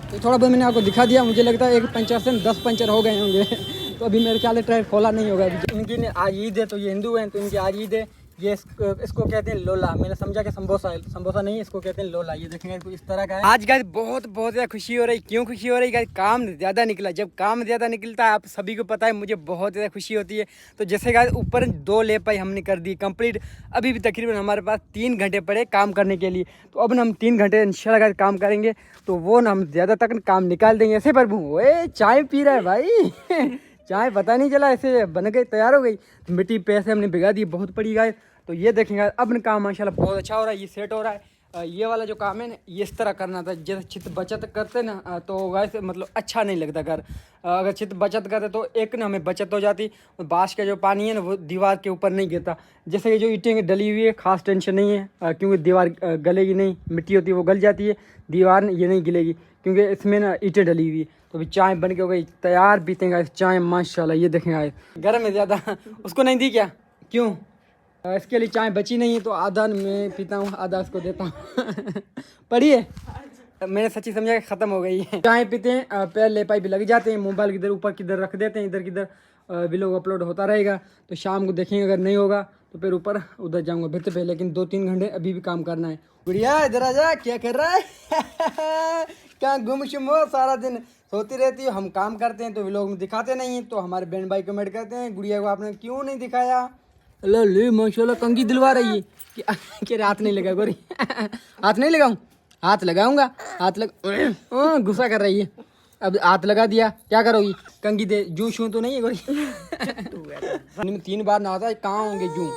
तो थोड़ा बहुत मैंने आपको दिखा दिया। मुझे लगता है एक पंचर से 10 पंचर हो गए होंगे। तो अभी मेरे ख्याल से टायर खोला नहीं होगा। इनकी आज ईद है, तो ये हिंदू हैं, तो इनकी आज ईद है। ये इसको कहते हैं लोला। मैंने समझा कि समोसा है, समोसा नहीं, इसको कहते हैं लोला। ये देखेंगे कुछ इस तरह का है। आज गाइस बहुत ज़्यादा खुशी हो रही। क्यों खुशी हो रही गाइस? काम ज़्यादा निकला। जब काम ज़्यादा निकलता है, आप सभी को पता है, मुझे बहुत ज़्यादा खुशी होती है। तो जैसे गाइस ऊपर 2 लेपाई हमने कर दी कंप्लीट। अभी भी तकरीबन हमारे पास 3 घंटे पड़े काम करने के लिए। तो अब हम 3 घंटे इंशाल्लाह गाइस काम करेंगे, तो वो ना हम ज़्यादा तक काम निकाल देंगे। ऐसे प्रभु ओए चाय पी रहा है भाई। चाय पता नहीं चला, ऐसे बन गई, तैयार हो गई। मिट्टी पैसे हमने भिगा दी, बहुत पड़ी गाइस। तो ये देखेंगे अब काम माशाल्लाह बहुत अच्छा हो रहा है। ये सेट हो रहा है। ये वाला जो काम है ना, ये इस तरह करना था। जैसे चित बचत करते ना, तो वैसे मतलब अच्छा नहीं लगता घर। अगर चित बचत करते तो एक ना हमें बचत हो जाती। बांस का जो पानी है ना, वो दीवार के ऊपर नहीं गिरता। जैसे कि जो ईंटें डली हुई है, खास टेंशन नहीं है, क्योंकि दीवार गलेगी नहीं। मिट्टी होती है वो गल जाती है, दीवार ये नहीं गिलेगी, क्योंकि इसमें ना ईंटें डली हुई है। तो अभी चाय बन के हो गई तैयार, पीतेंगे चाय माशाल्लाह। ये देखेंगे गर्म है ज़्यादा। उसको नहीं दी क्या? क्यों? इसके लिए चाय बची नहीं है, तो आधा मैं पीता हूँ, आधा उसको देता हूँ। पढ़िए, मैंने सच्ची समझा कि ख़त्म हो गई है। चाय पीते हैं, पैर लेपाई भी लग जाते हैं। मोबाइल किधर ऊपर किधर रख देते हैं, इधर किधर व्लॉग अपलोड होता रहेगा। तो शाम को देखेंगे, अगर नहीं होगा तो फिर ऊपर उधर जाऊँगा भित्त पे। लेकिन 2-3 घंटे अभी भी काम करना है। गुड़िया इधर आ जा, क्या कर रहा है? क्या गुमशुम हो सारा दिन? सोती रहती हो। हम काम करते हैं तो व्लॉग में दिखाते नहीं हैं। तो हमारे बहन भाई कमेंट करते हैं, गुड़िया को आपने क्यों नहीं दिखाया? अल्लाह ले माशाल्लाह कंगी दिलवा रही है कि हाथ नहीं लगा गोरी। हाथ नहीं लगाऊं? हाथ लगाऊंगा। हाथ लग गुस्सा कर रही है। अब हाथ लगा दिया, क्या करोगी? कंगी दे जू शू तो नहीं है गोरी। 3 बार नहाता है, कहाँ होंगे जू।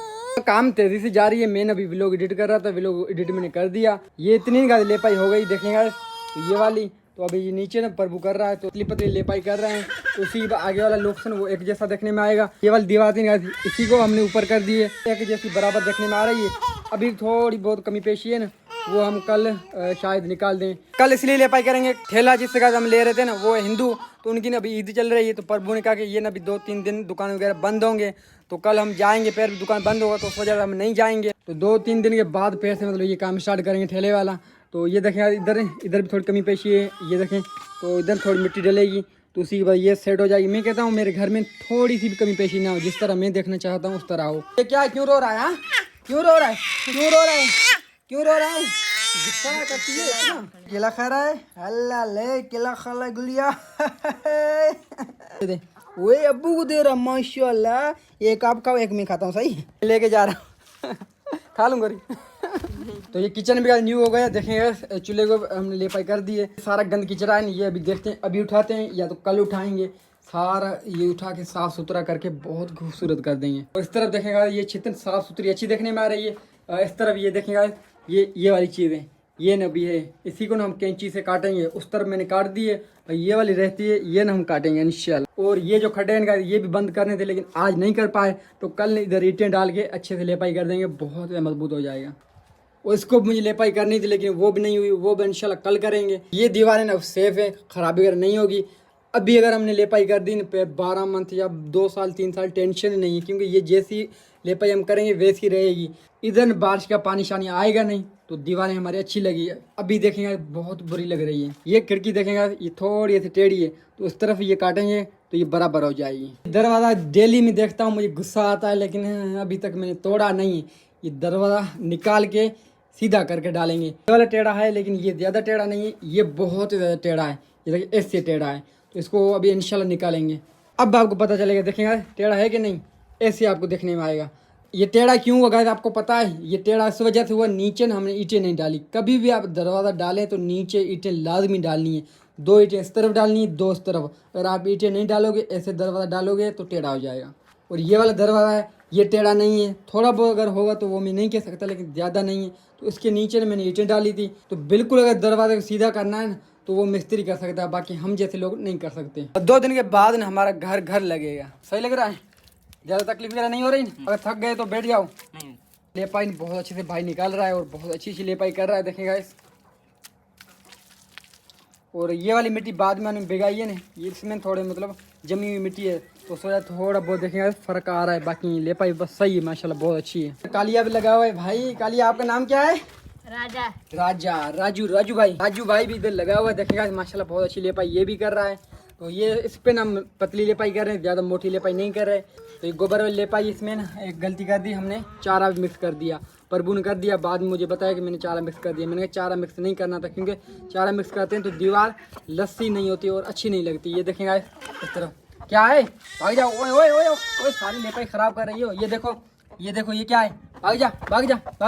काम तेजी से जा रही है। मैंने अभी व्लॉग एडिट कर रहा था, व्लॉग एडिट मैंने कर दिया। ये इतनी लेपाई हो गई देखेंगे। तो ये वाली तो अभी ये नीचे ना प्रभु कर रहा है, तो पतली पतली लेपाई कर रहे हैं। तो उसी आगे वाला लोकेशन वो एक जैसा देखने में आएगा। ये वाली दीवार थी, इसी को हमने ऊपर कर दी है, एक जैसी बराबर देखने में आ रही है। अभी थोड़ी बहुत कमी पेशी है ना, वो हम कल शायद निकाल दें। कल इसलिए लेपाई करेंगे, ठेला जिस जगह हम ले रहे थे ना, वो हिंदू, तो उनकी ना अभी ईद चल रही है। तो प्रभु ने कहा कि ये ना अभी 2-3 दिन दुकान वगैरह बंद होंगे, तो कल हम जाएंगे। फिर दुकान बंद होगा तो उस वजह से हम नहीं जाएंगे। तो 2-3 दिन के बाद फिर से मतलब ये काम स्टार्ट करेंगे ठेले वाला। तो ये देखें यार, इधर भी थोड़ी कमी पेशी है। ये देखें, तो इधर थोड़ी मिट्टी डलेगी, तो उसी के बाद ये सेट हो जाएगी। मैं कहता हूँ मेरे घर में थोड़ी सी भी कमी पेशी ना हो, जिस तरह मैं देखना चाहता हूँ उस तरह हो। ये क्या है? क्यों रो रहा है? हाँ क्यों रो रहा है? क्यों रो रहा है? क्यों रो रहा है? गुस्सा करती है इतना? केला खा रहा है? अल्लाह ले केला खा ला गुलिया। वो अब्बू को दे रहा, माशाल्लाह। एक आप खाओ, एक मैं खाता हूँ। सही लेके जा रहा हूँ। खा लूँगा। तो ये किचन भी न्यू हो गया। देखेंगे चूल्हे को हमने लेपाई कर दी है। सारा गंद किचरा है, ये अभी देखते हैं, अभी उठाते हैं या तो कल उठाएंगे। सारा ये उठा के साफ सुथरा करके बहुत खूबसूरत कर देंगे। और इस तरफ देखेगा ये छितन साफ सुथरी अच्छी देखने में आ रही है। इस तरफ ये देखेगा ये वाली चीज़ें, ये न भी है, इसी को ना हम कैंची से काटेंगे। उस तरफ मैंने काट दी है, ये वाली रहती है, ये ना हम काटेंगे इंशाल्लाह। और ये जो खड्डे हैं ये भी बंद करने थे, लेकिन आज नहीं कर पाए, तो कल इधर ईंटें डाल के अच्छे से लेपाई कर देंगे, बहुत मजबूत हो जाएगा। और इसको मुझे लेपाई करनी थी, लेकिन वो भी नहीं हुई, वो भी इंशाल्लाह कल करेंगे। ये दीवारें ना सेफ है, खराबी वगैरह नहीं होगी। अभी अगर हमने लेपाई कर दी पे 12 मंथ या 2 साल 3 साल टेंशन नहीं है, क्योंकि ये जैसी लेपाई हम करेंगे वैसी रहेगी। इधर बारिश का पानी शानी आएगा नहीं, तो दीवारें हमारी अच्छी लगी है। अभी देखेंगे बहुत बुरी लग रही है। ये खिड़की देखेंगे ये थोड़ी ऐसी टेढ़ी है, तो उस तरफ ये काटेंगे तो ये बराबर हो जाएगी। दरवाज़ा डेली में देखता हूँ, मुझे गुस्सा आता है, लेकिन अभी तक मैंने तोड़ा नहीं। ये दरवाज़ा निकाल के सीधा करके डालेंगे। ये वाला टेढ़ा है, लेकिन ये ज़्यादा टेढ़ा नहीं है, ये बहुत ज़्यादा टेढ़ा है। ये देखिए ऐसे टेढ़ा है, तो इसको अभी इंशाल्लाह निकालेंगे। अब आपको पता चलेगा, देखेंगे टेढ़ा है कि नहीं, ऐसे आपको देखने में आएगा। ये टेढ़ा क्यों हुआ गाइस आपको पता है? ये टेढ़ा इस वजह से हुआ, नीचे ना हमने ईंटें नहीं डाली। कभी भी आप दरवाज़ा डालें तो नीचे ईंटें लाजमी डालनी है। 2 ईंटें इस तरफ डालनी है, 2 इस तरफ। अगर आप ईंटें नहीं डालोगे, ऐसे दरवाज़ा डालोगे तो टेढ़ा हो जाएगा। और ये वाला दरवाज़ा है, ये टेढ़ा नहीं है। थोड़ा बहुत अगर होगा तो वो मैं नहीं कह सकता, लेकिन ज़्यादा नहीं है। तो इसके नीचे मैंने ईंटें डाली थी। तो बिल्कुल अगर दरवाजे को सीधा करना है ना, तो वो मिस्त्री कर सकता है, बाकी हम जैसे लोग नहीं कर सकते। 2 दिन के बाद ना हमारा घर लगेगा। सही लग रहा है? ज़्यादा तकलीफ वगैरह नहीं हो रही? अगर थक गए तो बैठ जाओ। लेपाई बहुत अच्छे से भाई निकाल रहा है, और बहुत अच्छी लेपाई कर रहा है, देखेगा इस। और ये वाली मिट्टी बाद में हमने भिगाई है ना, ये इसमें थोड़े मतलब जमी हुई मिट्टी है, तो सोचा थोड़ा बहुत देखेगा फ़र्क आ रहा है। बाकी लेपाई बस सही है माशाल्लाह, बहुत अच्छी है। कालिया भी लगा हुआ है भाई। कालिया आपका नाम क्या है? राजा राजा राजू भाई भी इधर लगा हुआ है। देखेगा माशाल्लाह बहुत अच्छी लेपाई ये भी कर रहा है। तो ये इस पे ना पतली लेपाई कर रहे हैं, ज़्यादा मोटी लेपाई नहीं कर रहे। तो ये गोबर वाली लेपाई इसमें ना एक गलती कर दी, हमने चारा भी मिक्स कर दिया, प्रभु ने कर दिया। बाद में मुझे बताया कि मैंने चारा मिक्स कर दिया। मैंने कहा चारा मिक्स नहीं करना था, क्योंकि चारा मिक्स करते हैं तो दीवार लस्सी नहीं होती और अच्छी नहीं लगती। ये देखेगा इस तरह क्या है, भाग जाओ। ओए ओए ओए ओए, सारी लेपाई खराब कर रही हो। ये देखो ये क्या है, भाग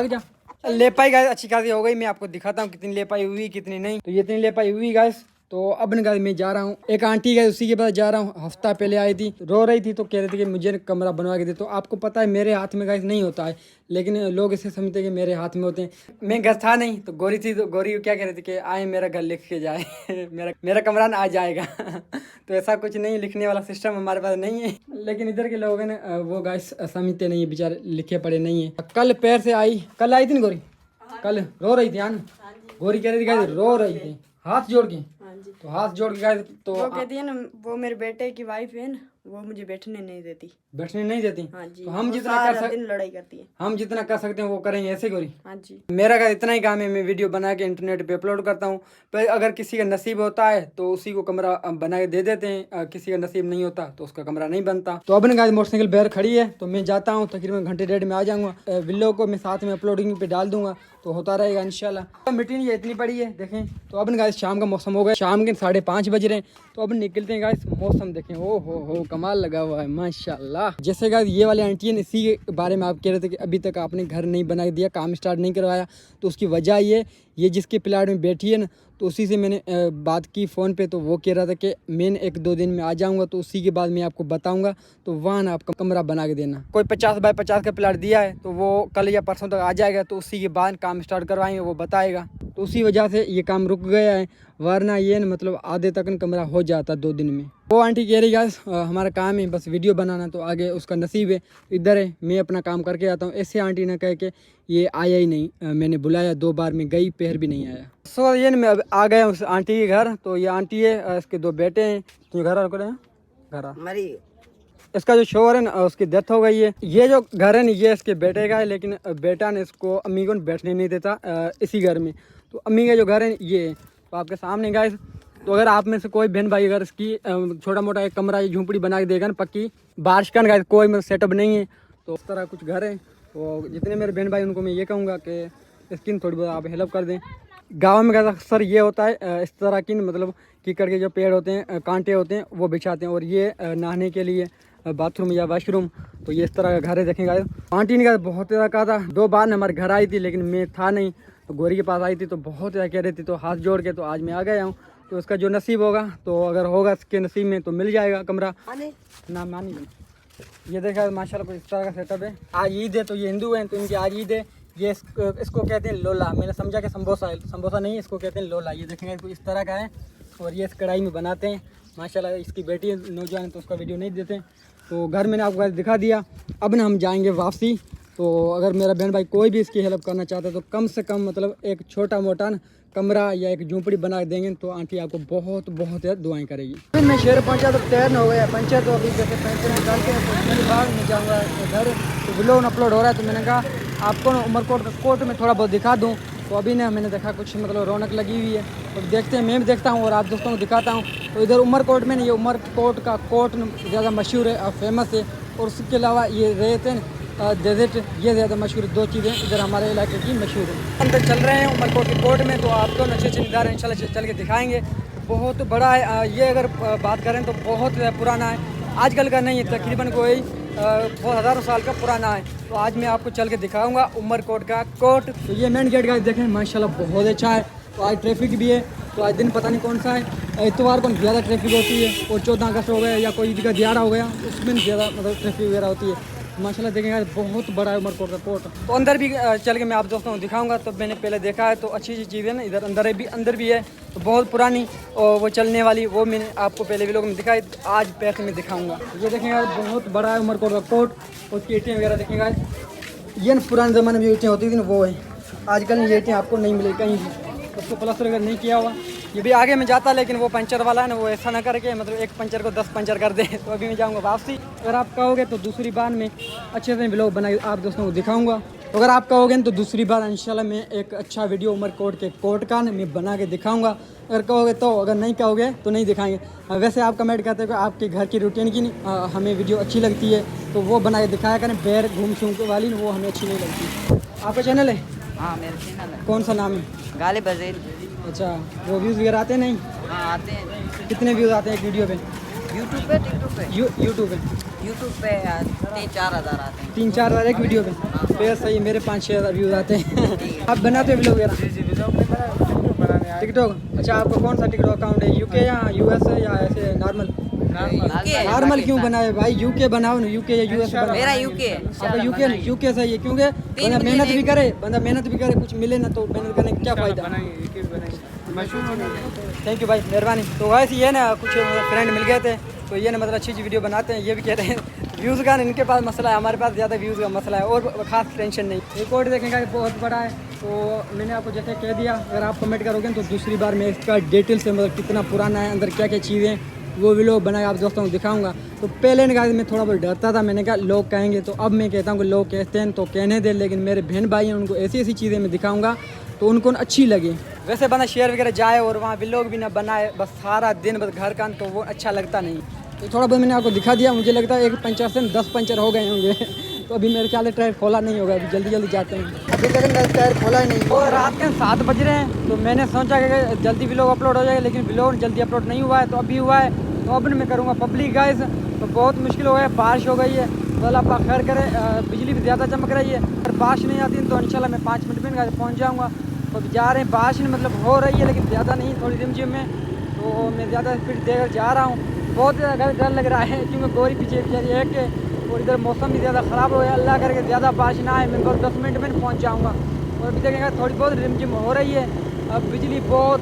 जा। लेपाई गाइस अच्छी खासी हो गई। मैं आपको दिखाता हूँ कितनी लेपाई हुई कितनी नहीं। तो ये इतनी लेपाई हुई गाइस। तो अब गाइस मैं जा रहा हूँ, एक आंटी गाइस उसी के पास जा रहा हूँ। हफ्ता पहले आई थी, रो रही थी, तो कह रही थी कि मुझे कमरा बनवा के दे। तो आपको पता है मेरे हाथ में गाइस नहीं होता है, लेकिन लोग इसे समझते हैं कि मेरे हाथ में होते हैं। मैं घर था नहीं, तो गोरी थी, तो गोरी क्या कह रही थी कि आए मेरा घर लिख के जाए मेरा कमरा ना आ जाएगा तो ऐसा कुछ नहीं, लिखने वाला सिस्टम हमारे पास नहीं है। लेकिन इधर के लोग हैं ना वो गाइस समझते नहीं है, बेचारे लिखे पढ़े नहीं है। कल पैर से आई, कल आई थी ना गोरी, कल रो रही थी। गोरी कह रही थी गाइस, रो रही थी हाथ जोड़ के। तो हाथ जोड़ के गाइस, तो वो कहती है ना, वो मेरे बेटे की वाइफ है ना, वो मुझे बैठने नहीं देती। हाँ जी। तो हम जितना कर लड़ाई करती है। हम जितना कर सकते हैं वो करेंगे, ऐसे गोरी। हाँ जी। मेरा का इतना ही काम है, मैं वीडियो बना के इंटरनेट पे अपलोड करता हूँ। पर अगर किसी का नसीब होता है तो उसी को कमरा बना के दे देते हैं, किसी का नसीब नहीं होता तो उसका कमरा नहीं बनता। तो अब ना मोटरसाइकिल बाहर खड़ी है, तो मैं जाता हूँ, तकरीबन घंटे डेढ़ में आ जाऊँगा। वीडियो को मैं साथ में अपलोडिंग पे डाल दूंगा, तो होता रहेगा इंशाल्लाह। मिट्टी नहीं है इतनी बड़ी है देखें। तो अब गाइस शाम का मौसम हो गया, शाम के 5:30 बज रहे हैं। तो अब निकलते हैं गाइस, मौसम देखें, ओ हो कमाल लगा हुआ है माशाल्लाह। जैसे गाइस ये वाली आंटी है, इसी के बारे में आप कह रहे थे कि अभी तक आपने घर नहीं बना दिया, काम स्टार्ट नहीं करवाया। तो उसकी वजह ये जिसके प्लाट में बैठी है ना, तो उसी से मैंने बात की फ़ोन पे। तो वो कह रहा था कि मैं 1-2 दिन में आ जाऊंगा, तो उसी के बाद मैं आपको बताऊंगा, तो वहाँ ना आपका कमरा बना के देना। कोई 50 बाय 50 का प्लाट दिया है, तो वो कल या परसों तक आ जाएगा, तो उसी के बाद काम स्टार्ट करवाएंगे, वो बताएगा। तो उसी वजह से ये काम रुक गया है, वरना ये न मतलब आधे तक न कमरा हो जाता 2 दिन में। वो आंटी कह रही गाइस हमारा काम है बस वीडियो बनाना, तो आगे उसका नसीब है, इधर है, मैं अपना काम करके आता हूँ। ऐसे आंटी ने कह के ये आया ही नहीं, मैंने बुलाया 2 बार में गई, पैर भी नहीं आया। सो ये मैं अब आ गया उस आंटी के घर। तो ये आंटी है, इसके 2 बेटे हैं। तो घर मरी इसका जो शोहर है ना, उसकी डेथ हो गई है। ये जो घर है ना, ये इसके बेटे का है, लेकिन बेटा ने इसको अम्मी को बैठने नहीं देता इसी घर में। तो अम्मी का जो घर है ये है, तो आपके सामने गाइस। तो अगर आप में से कोई बहन भाई अगर इसकी छोटा मोटा एक कमरा या झूंपड़ी बना के देगा ना, पक्की बारिश का गाइस, कोई मतलब सेटअप नहीं है, तो उस तरह कुछ घर है। तो जितने मेरे बहन भाई उनको मैं ये कहूँगा कि इसकी थोड़ी बहुत आप हेल्प कर दें। गाँव में अक्सर ये होता है, इस तरह की मतलब कीकड़ के जो पेड़ होते हैं, कांटे होते हैं, वो बिछाते हैं। और ये नहाने के लिए बाथरूम या वाशरूम, तो ये इस तरह का घर है। देखेंगे आंटी ने बहुत ज़्यादा कहा था, 2 बार ने हमारे घर आई थी, लेकिन मैं था नहीं। तो गोरी के पास आई थी, तो बहुत ज़्यादा कह रही थी, तो हाथ जोड़ के तो आज मैं आ गया हूँ। तो उसका जो नसीब होगा, तो अगर होगा इसके नसीब में, तो मिल जाएगा कमरा। ना मानी ये देखा माशाल्लाह कुछ इस तरह का सेटअप है। आज ईद है, तो ये हिंदू हैं, तो इनकी आज ईद है। ये इसको कहते हैं लोला। मैंने समझा कि समोसा नहीं, इसको कहते हैं लोला। ये देखेंगे कुछ इस तरह का है, और ये इस कढ़ाई में बनाते हैं माशाल्लाह। इसकी बेटी नौजवान, तो उसका वीडियो नहीं देते। तो घर मैंने आपको दिखा दिया। अब ना हम जाएंगे वापसी। तो अगर मेरा बहन भाई कोई भी इसकी हेल्प करना चाहता है, तो कम से कम मतलब एक छोटा मोटा ना कमरा या एक झूंपड़ी बना देंगे, तो आंटी आपको बहुत बहुत दुआएं करेगी। फिर मैं शहर पहुंचा, तो तैयार हो गया पंचर। तो अभी जैसे पैंचर डाल के तो बाद में जाऊँगा घर। तो व्लॉग अपलोड हो रहा है, तो मैंने कहा आपको ना उमरकोट में थोड़ा बहुत दिखा दूँ। तो अभी ना मैंने देखा कुछ मतलब रौनक लगी हुई है, तो देखते हैं, मैं भी देखता हूँ और आप दोस्तों को दिखाता हूँ। तो इधर उमरकोट में ना, ये उमरकोट का कोट ज़्यादा मशहूर है और फेमस है। और उसके अलावा ये रेत है डेजर्ट, ये ज़्यादा मशहूर 2 चीज़ें इधर हमारे इलाके की मशहूर है। अंदर चल रहे हैं उमरकोट के कोट में, तो आपको अच्छे अच्छे नज़ारे इंशाल्लाह चल के दिखाएंगे। बहुत बड़ा है ये, अगर बात करें तो बहुत पुराना है, आजकल का नहीं है, तकरीबन कोई बहुत हज़ारों साल का पुराना है। तो आज मैं आपको चल के दिखाऊंगा उमरकोट का कोट। तो ये मेन गेट का देखें माशाल्लाह बहुत अच्छा है। तो आज ट्रैफिक भी है, तो आज दिन पता नहीं कौन सा है, इतवार को ज़्यादा ट्रैफिक होती है, और 14 अगस्त हो गया या कोई ईद का दिहाड़ा हो गया, उसमें ज़्यादा मतलब ट्रैफिक वगैरह होती है। माशाल्लाह देखेंगे बहुत बड़ा है उमरकोट का कोट। तो अंदर भी चल के मैं आप दोस्तों को दिखाऊंगा। तो मैंने पहले देखा है, तो अच्छी अच्छी चीज़ें ना इधर अंदर भी है, तो बहुत पुरानी और वो चलने वाली, वो मैंने आपको पहले भी लोग में दिखाई, आज पैसे में दिखाऊंगा। ये देखेंगे बहुत बड़ा है उमरकोट का कोट। उसकी ईंटें वगैरह देखेंगे, ये पुराने ज़माने में ईंटें होती थी ना, वो है। आजकल ये ईंटें आपको नहीं मिलेगी कहीं भी, उसको प्लास्टर वगैरह नहीं किया हुआ। ये भी आगे में जाता, लेकिन वो पंचर वाला है ना, वो ऐसा ना करके मतलब एक पंचर को 10 पंचर कर दे। तो अभी मैं जाऊंगा वापसी। अगर आप कहोगे तो दूसरी बार में अच्छे से व्लॉग बना आप दोस्तों को दिखाऊंगा। तो अगर आप कहोगे तो दूसरी बार इंशाल्लाह मैं एक अच्छा वीडियो उमरकोट के कोर्ट का मैं बना के दिखाऊंगा। अगर कहोगे तो, अगर नहीं कहोगे तो नहीं दिखाएंगे। वैसे आप कमेंट करते हो कि आपके घर की रूटीन की हमें वीडियो अच्छी लगती है तो वो बना के दिखाया करें। बैर घूम शूम वाली वो हमें अच्छी नहीं लगती। आपका चैनल है? हाँ मेरा चैनल है। कौन सा नाम है? गालिब अज़ीज़। अच्छा, वो व्यूज़ वगैरह आते हैं? नहीं। हाँ आते हैं। कितने व्यूज़ आते हैं एक वीडियो पे? यूट्यूब पे, टिकटॉक पे? यूट्यूब पे यूट्यूब पे 3-4 हज़ार आते हैं। 3-4 हज़ार एक वीडियो पे? फिर सही, मेरे 5-6 हज़ार व्यूज़ आते हैं। आप बनाते हो व्लॉग वगैरह? टिकटॉक। अच्छा, आपका कौन सा टिकटॉक अकाउंट है? यूके या यूएस या ऐसे नॉर्मल? नॉर्मल क्यों बनाए भाई? यूके बनाओ ना, यूके या यूएस बनाओ। मेरा यूके है। आपका यूके सही है, क्योंकि बंदा मेहनत भी करे कुछ मिले ना तो मेहनत करने का क्या फ़ायदा। थैंक यू भाई, मेहरबानी। तो वैसे ये ना कुछ फ्रेंड मिल गए थे तो ये ना मतलब अच्छी वीडियो बनाते हैं। ये भी कह रहे हैं व्यूज़ का इनके पास मसला है, हमारे पास ज़्यादा व्यूज़ का मसला है और ख़ास टेंशन नहीं। रिकॉर्ड देखेंगे बहुत बड़ा है तो मैंने आपको जैसे कह दिया, अगर आप कमेंट करोगे तो दूसरी बार मैं इसका डिटेल से मतलब कितना पुराना है, अंदर क्या क्या चीज़ें हैं वो वीडियो बना के आप दोस्तों को दिखाऊंगा। तो पहले ने कहा मैं थोड़ा बहुत डरता था, मैंने कहा लोग कहेंगे, तो अब मैं कहता हूँ कि लोग कहते हैं तो कहने दे, लेकिन मेरे बहन भाई हैं उनको ऐसी ऐसी चीज़ें मैं दिखाऊंगा तो उनको अच्छी लगे। वैसे बंदा शेयर वगैरह जाए और वहाँ व्लॉग भी ना बनाए बस सारा दिन बस घर का, तो वो अच्छा लगता नहीं। तो थोड़ा बहुत मैंने आपको दिखा दिया, मुझे लगता है एक पंचर से 10 पंचर हो गए होंगे तो अभी मेरे ख्याल से टायर खोला नहीं होगा, अभी जल्दी जल्दी जाते हैं। अभी तक टायर खोला ही नहीं। और रात के 7 बज रहे हैं तो मैंने सोचा कि जल्दी व्लॉग अपलोड हो जाएगा, लेकिन व्लॉग जल्दी अपलोड नहीं हुआ है। तो अभी हुआ है तो अब मैं करूँगा पब्लिक गाइस। तो बहुत मुश्किल हो गया, बारिश हो गई है तो अल्लाह पाक खैर करे। बिजली भी ज़्यादा चमक रही है, अगर बारिश नहीं आती तो इंशाल्लाह मैं 5 मिनट में पहुँच जाऊँगा। तो जा रहे हैं, बारिश मतलब हो रही है लेकिन ज़्यादा नहीं, थोड़ी रिमझिम में। तो मैं ज़्यादा स्पीड देकर जा रहा हूँ, बहुत ज़्यादा डर लग रहा है क्योंकि गोरी पीछे बेचारी है कि, और इधर मौसम भी ज़्यादा ख़राब हो गया। अल्लाह करके ज़्यादा बारिश ना आए, मैं बस 10 मिनट में पहुँच जाऊँगा। और अभी देखेंगे थोड़ी बहुत रिमझिम हो रही है, अब बिजली बहुत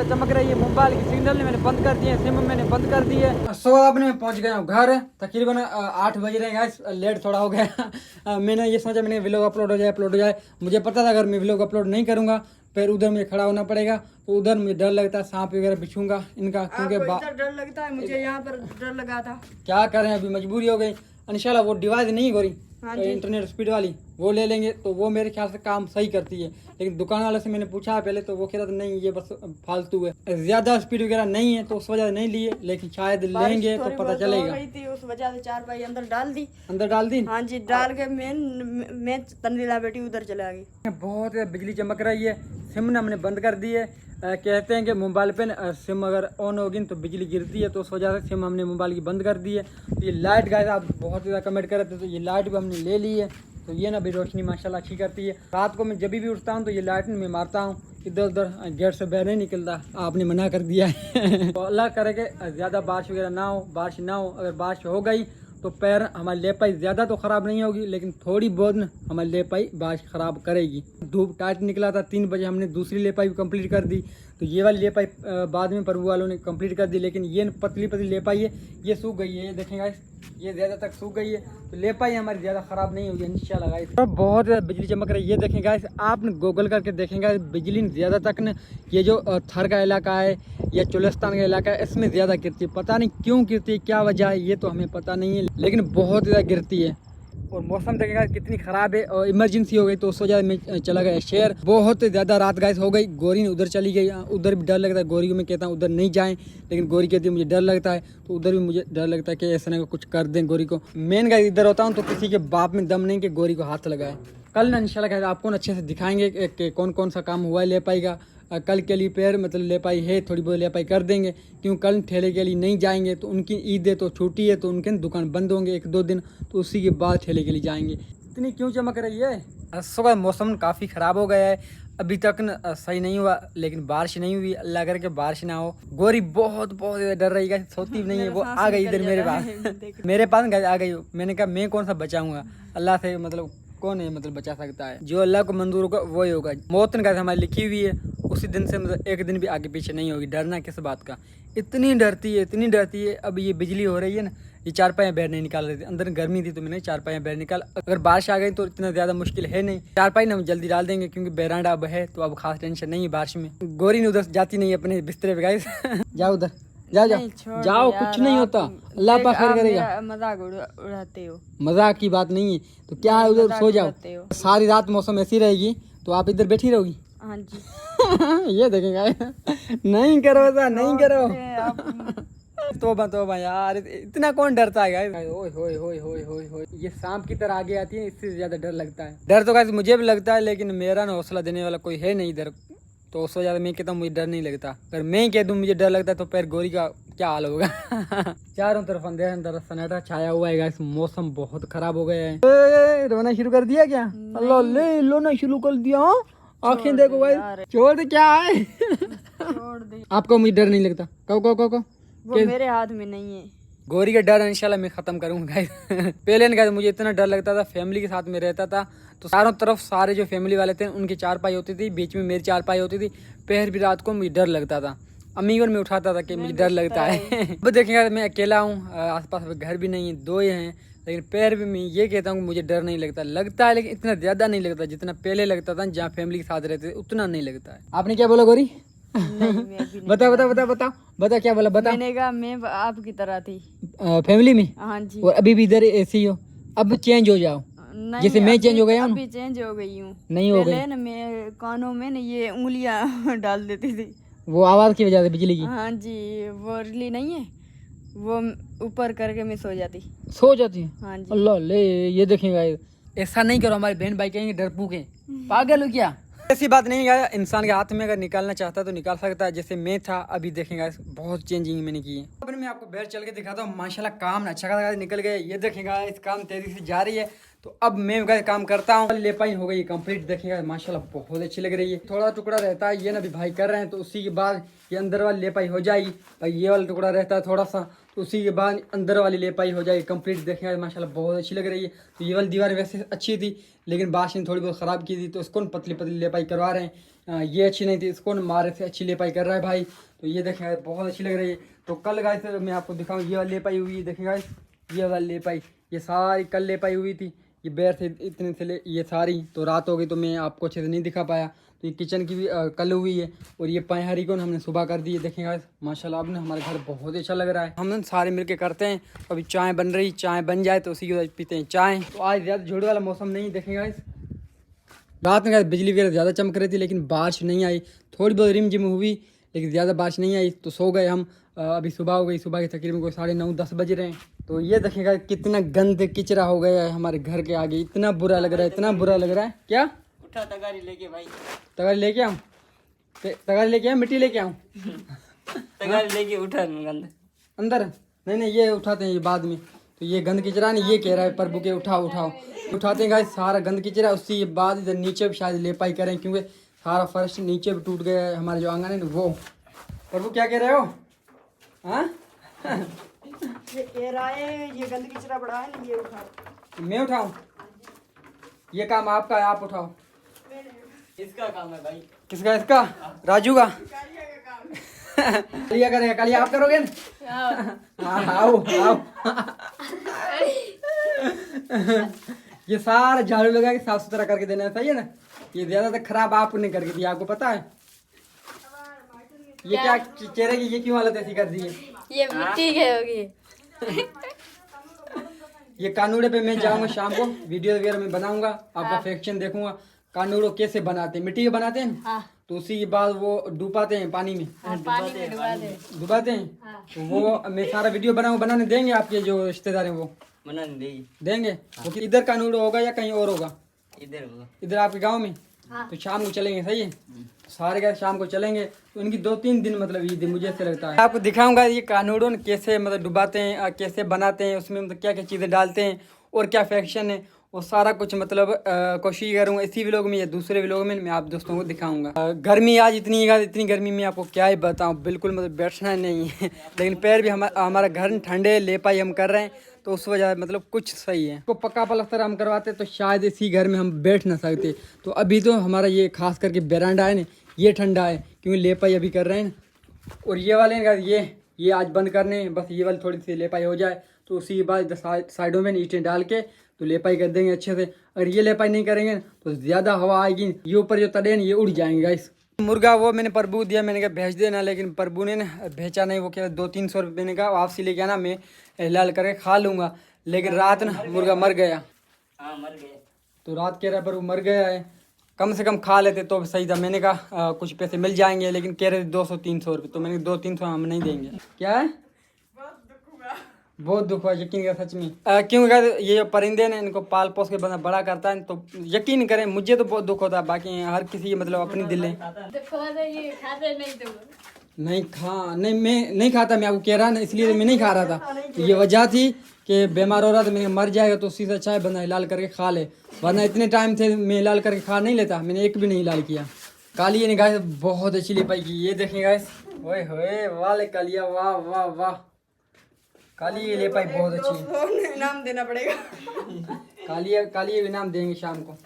चमक रही है। मोबाइल की सिग्नल मैंने बंद कर दिए, सिम मैंने बंद कर दी है। सो अब मैं पहुंच गया हूँ घर, तकरीबन 8 बज रहे हैं, लेट थोड़ा हो गया। मैंने ये सोचा मैंने व्लॉग अपलोड हो जाए। मुझे पता था अगर मैं व्लॉग अपलोड नहीं करूँगा फिर उधर मुझे खड़ा होना पड़ेगा, तो उधर मुझे डर लगता है सांप वगैरह बिछूंगा इनका, क्योंकि डर लगता है मुझे, यहाँ पर डर लगा था। क्या करें, अभी मजबूरी हो गई। इंशाल्लाह वो डिवाइस नहीं गोरी, हाँ तो इंटरनेट स्पीड वाली वो ले लेंगे तो वो मेरे ख्याल से काम सही करती है। लेकिन दुकान वाले से मैंने पूछा पहले तो वो कह रहा था नहीं ये बस फालतू है, ज़्यादा स्पीड वगैरह नहीं है, तो उस वजह से नहीं लिए, लेकिन शायद लेंगे तो पता चलेगा। थी उस वजह से 4 पाई अंदर डाल दी। हाँ जी, डाल के मैं तंदीला बेटी उधर चला गई। बहुत बिजली चमक रही है, सिम ने हमने बंद कर दी है। कहते हैं कि मोबाइल पे सिम अगर ऑन होगी तो बिजली गिरती है, तो उस वजह से सिम हमने मोबाइल की बंद कर दी है। तो ये लाइट गाइस आप बहुत ज़्यादा कमेंट कर रहे थे, तो ये लाइट भी हमने ले ली है। तो ये ना भी रोशनी माशाल्लाह अच्छी करती है। रात को मैं जब भी उठता हूँ तो ये लाइट में मारता हूँ, इधर उधर गेट से बाहर नहीं निकलता, आपने मना कर दिया है। तो अल्लाह करे कि ज़्यादा बारिश वगैरह ना हो, बारिश ना हो। अगर बारिश हो गई तो पैर हमारी लेपाई ज़्यादा तो ख़राब नहीं होगी, लेकिन थोड़ी बहुत न हमारी लेपाई बारिश ख़राब करेगी। धूप टाइट निकला था 3 बजे, हमने दूसरी लेपाई भी कंप्लीट कर दी। तो ये वाली लेपाई बाद में प्रभु वालों ने कंप्लीट कर दी, लेकिन ये पतली पतली लेपाई है, ये सूख गई है। ये देखेंगे ये ज़्यादा तक सूख गई है, तो लेपाई हमारी ज़्यादा ख़राब नहीं होगी इंशाल्लाह गाइस। तो बहुत बिजली चमक रही है, ये देखें गाइस, आपने गूगल करके देखेंगे बिजली ज़्यादा तक न ये जो थर का इलाका है या चुलिस्तान का इलाका है इसमें ज़्यादा गिरती है। पता नहीं क्यों गिरती है, क्या वजह है ये तो हमें पता नहीं है, लेकिन बहुत ज़्यादा गिरती है। और मौसम देखेगा कितनी ख़राब है, और इमरजेंसी हो गई तो उस वजह में चला गया शहर। बहुत ज़्यादा रात गाइस हो गई, गोरी ने उधर चली गई, उधर भी डर लगता है। गोरी को मैं कहता हूँ उधर नहीं जाएं, लेकिन गोरी कहती है मुझे डर लगता है, तो उधर भी मुझे डर लगता है कि ऐसा ना कुछ कर दें गोरी को। मेन गाइस इधर होता हूँ तो किसी के बाप में दम नहीं कि गोरी को हाथ लगाए। कल ना इंशाल्लाह गाइस आपको अच्छे से दिखाएंगे कि कौन कौन सा काम हुआ है लेपाई का। कल के लिए पैर मतलब लेपाई है, थोड़ी बहुत लेपाई कर देंगे, क्यों कल ठेले के लिए नहीं जाएंगे तो उनकी ईद है तो छुट्टी है, तो उनके दुकान बंद होंगे 1-2 दिन, तो उसी के बाद ठेले के लिए जाएंगे। इतनी क्यों चमक रही है? सुबह मौसम काफ़ी ख़राब हो गया है, अभी तक न सही नहीं हुआ, लेकिन बारिश नहीं हुई। अल्लाह करके बारिश ना हो। गोरी बहुत डर रही है, सोती नहीं है, वो आ गई इधर मेरे पास। मेरे पास आ गई। मैंने कहा मैं कौन सा बचाऊंगा, अल्लाह से मतलब कौन है मतलब बचा सकता है, जो अल्लाह को मंजूर होगा वही होगा। मौत न हमारी लिखी हुई है, उसी दिन से मतलब एक दिन भी आगे पीछे नहीं होगी। डरना किस बात का, इतनी डरती है। अब ये बिजली हो रही है ना, ये 4 पाए बाहर नहीं निकाल रहे थे, अंदर गर्मी थी तो मैंने 4 पाए बाहर निकाल। अगर बारिश आ गई तो इतना ज़्यादा मुश्किल है नहीं, 4 पाए ना हम जल्दी डाल देंगे, क्योंकि बेरांडा अब है तो अब खास टेंशन नहीं है बारिश में। गोरी ने उधर जाती नहीं अपने बिस्तरे पे गाइस। जाओ उधर, जाओ नहीं, जाओ छोड़ जाओ, दो कुछ यार, नहीं आप होता, अल्लाह पाक खैर आप करेगा। मेरा मजाक उड़ाते हो। मजाक की बात नहीं है, तो क्या है, उधर मजाक सो जाओ, उड़ाते हो। सारी रात मौसम ऐसी रहेगी तो आप इधर बैठी रहोगी। हाँ जी। ये देखेंगे, नहीं करो ऐसा, नहीं करो। छोड़ते आप। तोबा यार, इतना कौन डरता है गाइस। ओए होए होए होए होए होए, ये सांप की तरह आगे आती है, इससे ज्यादा डर लगता है। डर तो गाइस मुझे भी लगता है, लेकिन मेरा ना हौसला देने वाला कोई है नहीं इधर, तो उससे ज्यादा मैं कहता हूँ मुझे डर नहीं लगता। अगर मैं ही कह दूँ मुझे डर लगता है तो फिर गोरी का क्या हाल होगा। चारों तरफ अंधेरा अंधेरा सन्नाटा छाया हुआ है गाइस, मौसम बहुत खराब हो गया है। रोना शुरू कर दिया क्या? अल्लाह ले लोना शुरू कर दिया। आंखें देखो गाइस, छोड़ दे, क्या है। छोड़ दे। आपको मुझे डर नहीं लगता? कहो वो मेरे हाथ में नहीं है। गोरी का डर इंशाल्लाह मैं खत्म करूंगा गाइस। पहले ना गाइस मुझे इतना डर लगता था, फैमिली के साथ में रहता था तो चारों तरफ सारे जो फैमिली वाले थे उनकी चारपाई होती थी, बीच में मेरी चारपाई होती थी, पैर भी रात को मुझे डर लगता था, अम्मी और मैं उठाता था कि मुझे डर लगता है। अब देखेंगे मैं अकेला हूँ, आसपास में घर भी नहीं है, दो ही हैं, लेकिन पैर भी मैं ये कहता हूँ मुझे डर नहीं लगता है, लेकिन इतना ज़्यादा नहीं लगता जितना पहले लगता था जहाँ फैमिली के साथ रहते थे, उतना नहीं लगता है। आपने क्या बोला गोरी? नहीं, मैं अभी नहीं। बता क्या बोला, बता। मैंने कहा मैं आपकी तरह थी। फैमिली में? हाँ जी। और अभी भी इधर ऐसे ही हो? अब चेंज हो जाओ, नहीं, जैसे मैं चेंज हो गया हूँ। अभी चेंज हो गई हूँ। नहीं हो गई? पहले ना मैं कानों में ना ये उंगलियां डाल देती थी। वो आवाज की वजह से, बिजली की? हाँ जी, वो रिली नहीं है, वो ऊपर करके मैं सो जाती। सो जाती है? हाँ जी। अल्लाह ले, ये देखेगा, ऐसा नहीं करो, हमारे बहन भाई कहेंगे डरपोक है, पागल हो क्या? ऐसी बात नहीं है, इंसान के हाथ में अगर निकालना चाहता है तो निकाल सकता है, जैसे मैं था। अभी देखेंगे बहुत चेंजिंग मैंने की है। अब मैं आपको बाहर चल के दिखाता हूँ, माशाल्लाह काम अच्छा खासा निकल गया। ये देखेगा इस काम तेजी से जा रही है, तो अब मैं काम करता हूँ। लेपाई हो गई कंप्लीट, देखेगा माशाल्लाह बहुत अच्छी लग रही है। थोड़ा टुकड़ा रहता है, ये ना भी भाई कर रहे हैं, तो उसी के बाद ये अंदर वाली लेपाई हो जाएगी। भाई ये वाला टुकड़ा रहता है थोड़ा सा, तो उसी के बाद अंदर वाली लेपाई हो जाएगी कंप्लीट। देखेगा माशाल्लाह बहुत अच्छी लग रही है। तो ये वाली दीवार वैसे अच्छी थी, लेकिन बारिश ने थोड़ी बहुत ख़राब की थी, तो इसको पतली पतली लेपाई करवा रहे हैं। ये अच्छी नहीं थी, इसको मारे से अच्छी लेपाई कर रहा है भाई। तो ये देखेगा बहुत अच्छी लग रही है। तो कल गाइस मैं आपको दिखाऊँ, ये वाली लेपाई हुई है, देखेगा ये वाली लेपाई, ये सारी कल लेपाई हुई थी। ये बैर थे इतने थे ये सारी, तो रात हो गई तो मैं आपको अच्छे से नहीं दिखा पाया। तो ये किचन की भी कल हुई है, और ये पायहरी को हमने सुबह कर दी है। देखेंगे माशाल्लाह अब ना हमारे घर बहुत अच्छा लग रहा है। हम सारे मिलके करते हैं। अभी चाय बन रही, चाय बन जाए तो उसी के बाद पीते हैं चाय। तो आज ज़्यादा झूठ वाला मौसम नहीं, देखेंगे रात में बिजली वगैरह ज़्यादा चमक रही थी, लेकिन बारिश नहीं आई। थोड़ी बहुत रिमझिम हुई, लेकिन ज़्यादा बारिश नहीं आई, तो सो गए हम। अभी सुबह हो गई, सुबह के तकरीबन कोई 9:30-10 बज रहे हैं। तो ये देखेगा कितना गंद किचरा हो गया है हमारे घर के आगे, इतना बुरा लग रहा है, इतना बुरा लग रहा है। क्या उठा तगारी लेके भाई, तगारी लेके आऊँ? तगारी लेके आऊँ, मिट्टी लेके आऊँ? तगारी लेके उठा गंद अंदर नहीं, ये उठाते हैं ये बाद में। तो ये गंद किचरा नहीं, ये कह रहा है प्रभु के उठाओ उठाते हैं गाइस सारा गंद किचरा। उसके बाद इधर नीचे भी शायद लेपाई करें, क्योंकि सारा फर्श नीचे भी टूट गया है, हमारे जो आंगन है ना वो। प्रभु क्या कह रहे हो? हाँ ये कह रहा है ये गंद किचरा बड़ा है ना, ये उठाओ। मैं उठाऊं? ये काम आपका है, आप उठाओ। इसका काम है भाई। किसका? इसका? राजू का? कालिया करेगा, कालिया आप करोगे ना? हाँ आओ। ये सारा झाड़ू लगा के साफ सुथरा करके देना है, सही है ना? ये ज्यादातर खराब आपने करके दिया, आपको पता है? ये क्या चेहरे की ये क्यों हालत ऐसी कर दी है? ये मिट्टी के होगी। ये कानूड़े पे मैं जाऊंगा शाम को, वीडियो वगैरह में बनाऊंगा, आपका फैक्शन देखूंगा। कानूड़ो कैसे बनाते हैं, मिट्टी के बनाते हैं। हाँ। तो उसी के बाद वो डुबाते हैं पानी में। हाँ, डुबाते हैं। हाँ। तो वो मैं सारा वीडियो बनाने देंगे आपके जो रिश्तेदार हैं, वो बनाने देंगे। वो इधर कानूड़ो होगा या कहीं और होगा? इधर होगा, इधर आपके गाँव में। हाँ। तो शाम को चलेंगे, सही है? सारे का शाम को चलेंगे, तो इनकी 2-3 दिन मतलब ईद मुझे ऐसे लगता है। आपको दिखाऊंगा ये कानूड़ो कैसे मतलब डुबाते हैं, कैसे बनाते हैं, उसमें मतलब क्या क्या चीज़ें डालते हैं और क्या फैक्शन है, वो सारा कुछ मतलब कोशिश करूँगा इसी व्लॉग में या दूसरे व्लॉग में मैं आप दोस्तों को दिखाऊंगा। गर्मी आज इतनी गर्मी में आपको क्या ही बताऊँ, बिल्कुल मतलब बैठना नहीं है। लेकिन पैर भी हमारा घर ठंडे, लेपाई हम कर रहे हैं, तो उस वजह मतलब कुछ सही है। तो पक्का पलस्तर हम करवाते तो शायद इसी घर में हम बैठ ना सकते। तो अभी तो हमारा ये खास करके बेरांडा है ना, ये ठंडा है, क्योंकि लेपाई अभी कर रहे हैं ना। और ये वाले ये आज बंद करने, बस ये वाली थोड़ी सी लेपाई हो जाए, तो उसी के बाद साइडों में ईंटें डाल के तो लेपाई कर देंगे अच्छे से। अगर ये लेपाई नहीं करेंगे तो ज़्यादा हवा आएगी, ये ऊपर जो तड़े ये उड़ जाएंगे गाइस। मुर्गा वो मैंने प्रभु दिया, मैंने कहा भेज देना, लेकिन प्रभु ने भेजा नहीं। वो क्या 200-300 रुपये मैंने कहा वापसी लेके आना, मैं हलाल करके खा लूँगा। लेकिन रात ना मुर्गा मर गया। हाँ मर गए। तो रात कह रहा पर वो मर गया है, कम से कम खा लेते तो सही था। मैंने कहा कुछ पैसे मिल जाएंगे, लेकिन कह रहे 200-300 रुपये। तो मैंने 200-300 हम नहीं देंगे। क्या है? बहुत दुख हुआ यकीन का सच में। क्योंकि ये जो परिंदे ने इनको पाल पोस के बंदा बड़ा करता है, तो यकीन करें मुझे तो बहुत दुख होता है। बाकी हर किसी की मतलब अपनी दिल है। नहीं खा नहीं, मैं नहीं खाता। मैं आपको कह रहा ना, इसलिए मैं नहीं खा रहा था। ये वजह थी कि बीमार हो रहा था, मैंने मर जाएगा तो उससे अच्छा है बंदा हिलाल करके खा ले। वरना इतने टाइम थे मैं हिलाल करके खा नहीं लेता। मैंने एक भी नहीं हिलाल किया। काली ने गाय बहुत अच्छी ले पाई की, ये देखें गाइस। ओए होए वाले कालिया, वाह वाह वाह। काली ये ले पाई बहुत अच्छी है। इनाम देना पड़ेगा। काली भी इनाम देंगे शाम को।